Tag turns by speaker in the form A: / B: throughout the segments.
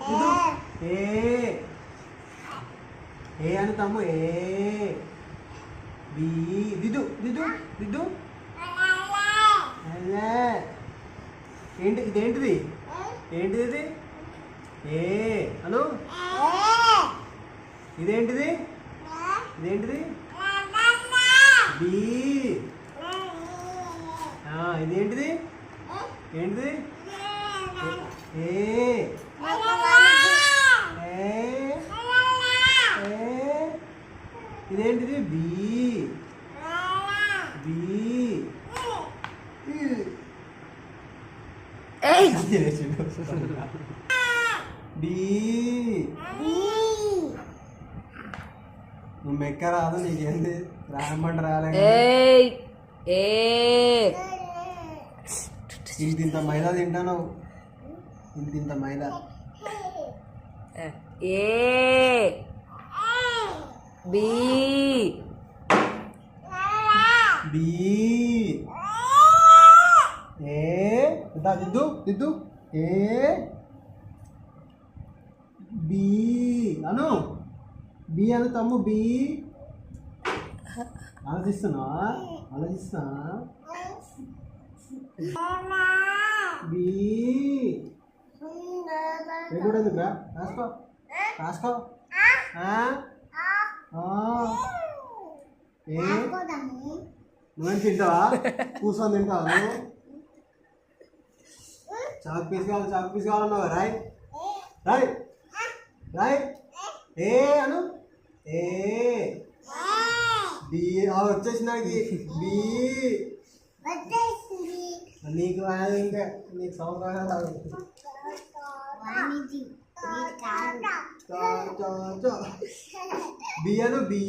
A: దిదు ఏ ఏ అని తమ్ము A B దిదు దిదు దిదు ఏంటి ఇదేంటిది ఏంటిది ఇది ఏ అను ఇదేంటిది ఇదేంటిది బి ఇదేంటిది ఏంటిది ఏ ఇదేంటిది బి బి బి నువ్వు మెక్క రాదు నీకేంది రాయమంట రాలే ఇంత మైదా తింటాను ఇంత మైదా
B: ఏ బి
A: బి ఏ దిద్దు దిద్దు ఏ బి అను బి అను తమ్ము బి ఆలోచిస్తున్నా బి కూడా ఎందుకురా రాసుకో రాసుకో ఏ నువ్వేం తింటావా కూర్చొని తింటావా నువ్వు చాకు పీస్ కావాలన్నావు రాయ్ రాయ్ రాయ్ ఏ అను ఏ బి వచ్చేసిన బి నీకు ఇంకా నీకు సంవత్సరం బి అను బి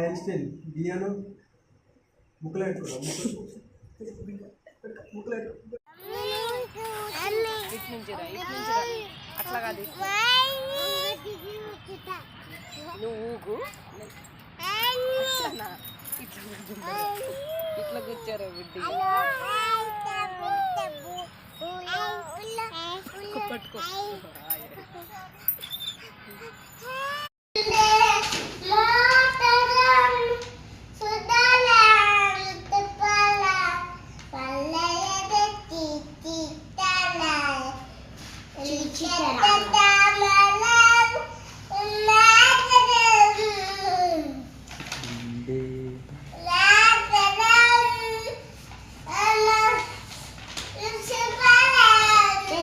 A: ఐన్స్టైన్ బి అను ముక్కలు పెట్టుకో ముక్కలు
B: అట్లా కాదు నువ్వు ఊగు ఇట్లా కూర్చోరు బిడ్డ పట్టుకో
C: Chicha.